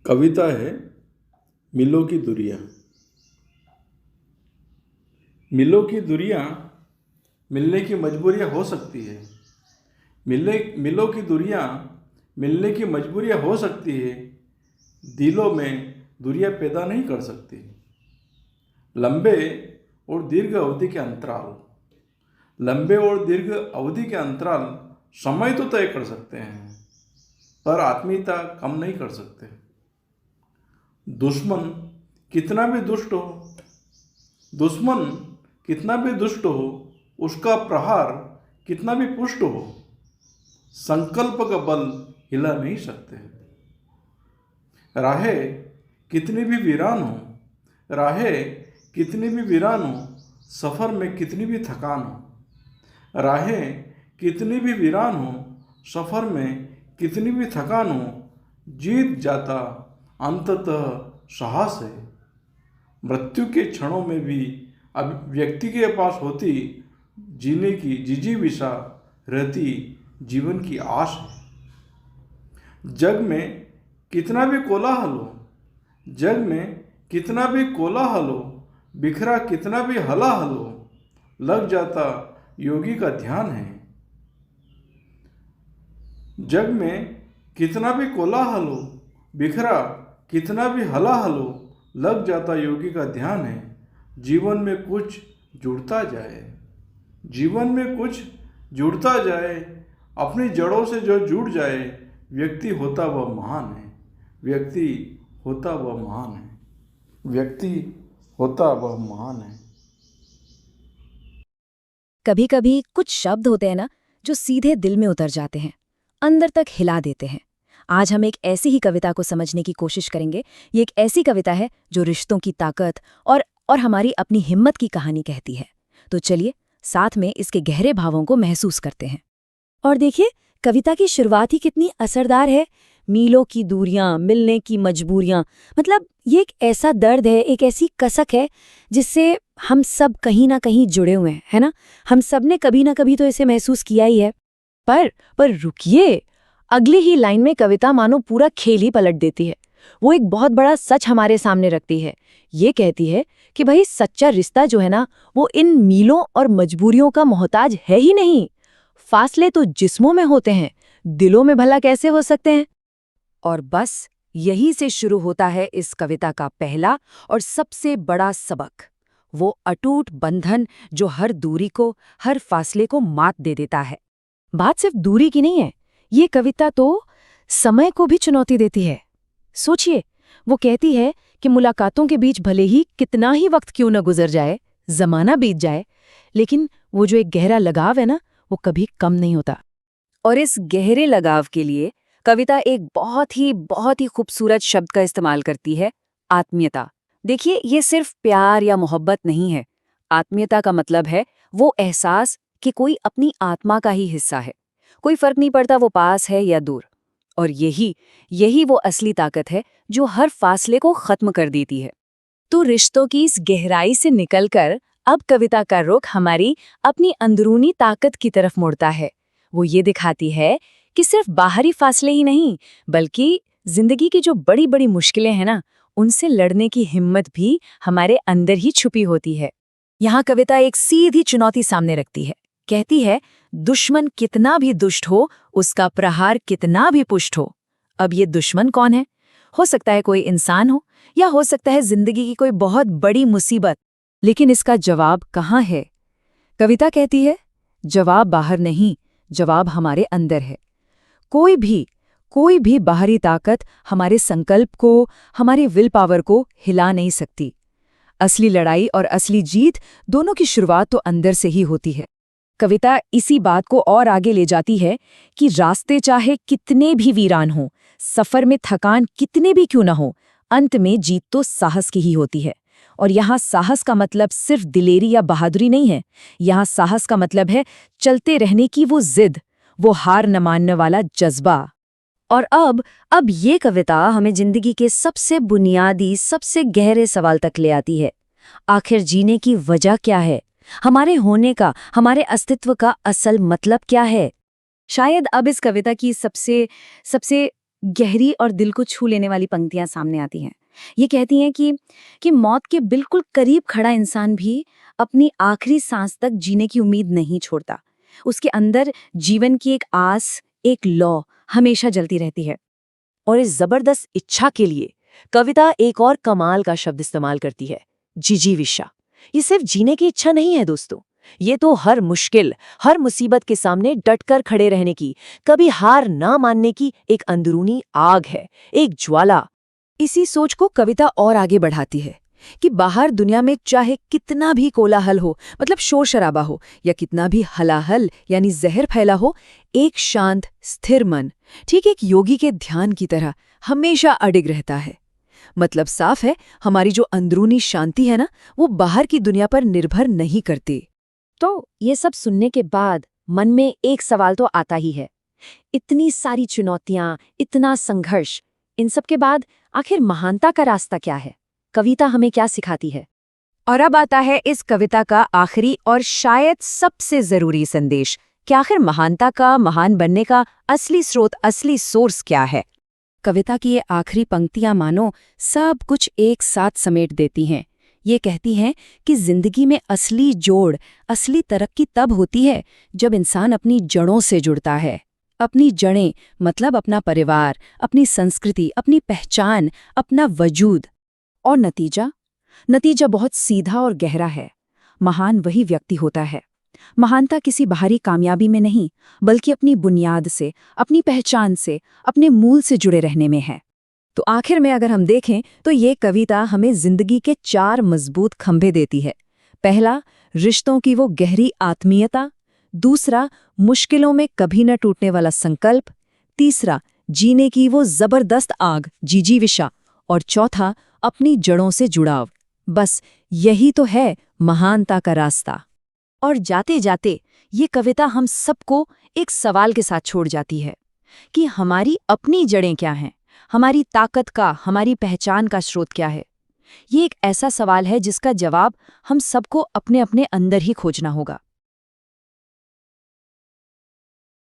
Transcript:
कविता है मिलों की दूरियां। मिलों की दूरियां मिलने की मजबूरियां हो सकती है। मिलों की दूरियां मिलने की मजबूरियां हो सकती है। दिलों में दूरियां पैदा नहीं कर सकती। लंबे और दीर्घ अवधि के अंतराल लंबे और दीर्घ अवधि के अंतराल समय तो तय कर सकते हैं, पर आत्मीयता कम नहीं कर सकते। दुश्मन कितना भी दुष्ट हो दुश्मन कितना भी दुष्ट हो, उसका प्रहार कितना भी पुष्ट हो, संकल्प का बल हिला नहीं सकते। राहें कितनी भी वीरान हो राहें कितनी भी वीरान हो, सफ़र में कितनी भी थकान हो। राहें कितनी भी वीरान हो, सफ़र में कितनी भी थकान हो, जीत जाता अंततः साहस है। मृत्यु के क्षणों में भी अब व्यक्ति के पास होती जीने की जिजीविषा रहती, जीवन की आस है। जग में कितना भी कोलाहल हो जग में कितना भी कोलाहल हो, बिखरा कितना भी हलाहल हो, लग जाता योगी का ध्यान है। जग में कितना भी कोलाहल हो, बिखरा कितना भी हलाहल हो, लग जाता योगी का ध्यान है। जीवन में कुछ जुड़ता जाए जीवन में कुछ जुड़ता जाए, अपनी जड़ों से जो जुड़ जाए, व्यक्ति होता वह महान है। व्यक्ति होता वह महान है। व्यक्ति होता वह महान है। कभी कभी कुछ शब्द होते हैं ना, जो सीधे दिल में उतर जाते हैं, अंदर तक हिला देते हैं। आज हम एक ऐसी ही कविता को समझने की कोशिश करेंगे। ये एक ऐसी कविता है जो रिश्तों की ताकत और हमारी अपनी हिम्मत की कहानी कहती है। तो चलिए साथ में इसके गहरे भावों को महसूस करते हैं। और देखिए, कविता की शुरुआत ही कितनी असरदार है। मीलों की दूरियां, मिलने की मजबूरियां, मतलब ये एक ऐसा दर्द है, एक ऐसी कसक है जिससे हम सब कहीं ना कहीं जुड़े हुए हैं, है ना। हम सब ने कभी ना कभी तो इसे महसूस किया ही है। पर रुकिए, अगली ही लाइन में कविता मानो पूरा खेल ही पलट देती है। वो एक बहुत बड़ा सच हमारे सामने रखती है। ये कहती है कि भाई, सच्चा रिश्ता जो है ना, वो इन मीलों और मजबूरियों का मोहताज है ही नहीं। फासले तो जिस्मों में होते हैं, दिलों में भला कैसे हो सकते हैं। और बस यही से शुरू होता है इस कविता का पहला और सबसे बड़ा सबक, वो अटूट बंधन जो हर दूरी को, हर फासले को मात दे देता है। बात सिर्फ दूरी की नहीं है, ये कविता तो समय को भी चुनौती देती है। सोचिए, वो कहती है कि मुलाकातों के बीच भले ही कितना ही वक्त क्यों न गुजर जाए, जमाना बीत जाए, लेकिन वो जो एक गहरा लगाव है ना, वो कभी कम नहीं होता। और इस गहरे लगाव के लिए कविता एक बहुत ही खूबसूरत शब्द का इस्तेमाल करती है, आत्मीयता। देखिए, ये सिर्फ प्यार या मोहब्बत नहीं है। आत्मीयता का मतलब है वो एहसास कि कोई अपनी आत्मा का ही हिस्सा है। कोई फर्क नहीं पड़ता वो पास है या दूर। और यही वो असली ताकत है जो हर फासले को खत्म कर देती है। तो रिश्तों की इस गहराई से निकलकर अब कविता का रुख हमारी अपनी अंदरूनी ताकत की तरफ मुड़ता है। वो ये दिखाती है कि सिर्फ बाहरी फासले ही नहीं, बल्कि जिंदगी की जो बड़ी बड़ी मुश्किलें हैं ना, उनसे लड़ने की हिम्मत भी हमारे अंदर ही छुपी होती है। यहाँ कविता एक सीधी चुनौती सामने रखती है। कहती है, दुश्मन कितना भी दुष्ट हो, उसका प्रहार कितना भी पुष्ट हो। अब ये दुश्मन कौन है? हो सकता है कोई इंसान हो, या हो सकता है जिंदगी की कोई बहुत बड़ी मुसीबत। लेकिन इसका जवाब कहाँ है? कविता कहती है, जवाब बाहर नहीं, जवाब हमारे अंदर है। कोई भी बाहरी ताकत हमारे संकल्प को, हमारे विल पावर को हिला नहीं सकती। असली लड़ाई और असली जीत दोनों की शुरुआत तो अंदर से ही होती है। कविता इसी बात को और आगे ले जाती है कि रास्ते चाहे कितने भी वीरान हों, सफर में थकान कितने भी क्यों न हो, अंत में जीत तो साहस की ही होती है। और यहाँ साहस का मतलब सिर्फ दिलेरी या बहादुरी नहीं है। यहाँ साहस का मतलब है चलते रहने की वो जिद, वो हार न मानने वाला जज्बा। और अब ये कविता हमें जिंदगी के सबसे बुनियादी, सबसे गहरे सवाल तक ले आती है। आखिर जीने की वजह क्या है? हमारे होने का, हमारे अस्तित्व का असल मतलब क्या है? शायद अब इस कविता की सबसे गहरी और दिल को छू लेने वाली पंक्तियां सामने आती हैं। ये कहती हैं कि मौत के बिल्कुल करीब खड़ा इंसान भी अपनी आखिरी सांस तक जीने की उम्मीद नहीं छोड़ता। उसके अंदर जीवन की एक आस, एक लौ हमेशा जलती रहती है। और इस जबरदस्त इच्छा के लिए कविता एक और कमाल का शब्द इस्तेमाल करती है, जिजीविषा। ये सिर्फ जीने की इच्छा नहीं है दोस्तों, ये तो हर मुश्किल, हर मुसीबत के सामने डटकर खड़े रहने की, कभी हार ना मानने की एक अंदरूनी आग है, एक ज्वाला। इसी सोच को कविता और आगे बढ़ाती है कि बाहर दुनिया में चाहे कितना भी कोलाहल हो, मतलब शोर शराबा हो, या कितना भी हलाहल यानी जहर फैला हो, एक शांत स्थिर मन ठीक एक योगी के ध्यान की तरह हमेशा अडिग रहता है। मतलब साफ है, हमारी जो अंदरूनी शांति है ना, वो बाहर की दुनिया पर निर्भर नहीं करती। तो ये सब सुनने के बाद मन में एक सवाल तो आता ही है, इतनी सारी चुनौतियां, इतना संघर्ष, इन सब के बाद आखिर महानता का रास्ता क्या है? कविता हमें क्या सिखाती है? और अब आता है इस कविता का आखिरी और शायद सबसे जरूरी संदेश कि आखिर महानता का, महान बनने का असली स्रोत, असली सोर्स क्या है? कविता की ये आखिरी पंक्तियां मानो सब कुछ एक साथ समेट देती हैं। ये कहती हैं कि जिंदगी में असली जोड़, असली तरक्की तब होती है जब इंसान अपनी जड़ों से जुड़ता है। अपनी जड़ें मतलब अपना परिवार, अपनी संस्कृति, अपनी पहचान, अपना वजूद। और नतीजा बहुत सीधा और गहरा है। महान वही व्यक्ति होता है। महानता किसी बाहरी कामयाबी में नहीं, बल्कि अपनी बुनियाद से, अपनी पहचान से, अपने मूल से जुड़े रहने में है। तो आखिर में अगर हम देखें तो ये कविता हमें जिंदगी के 4 मजबूत खंभे देती है। पहला, रिश्तों की वो गहरी आत्मीयता। दूसरा, मुश्किलों में कभी न टूटने वाला संकल्प। तीसरा, जीने की वो जबरदस्त आग, जिजीविषा। और चौथा, अपनी जड़ों से जुड़ाव। बस यही तो है महानता का रास्ता। और जाते जाते ये कविता हम सबको एक सवाल के साथ छोड़ जाती है कि हमारी अपनी जड़ें क्या हैं, हमारी ताकत का, हमारी पहचान का स्रोत क्या है। ये एक ऐसा सवाल है जिसका जवाब हम सबको अपने अपने अंदर ही खोजना होगा।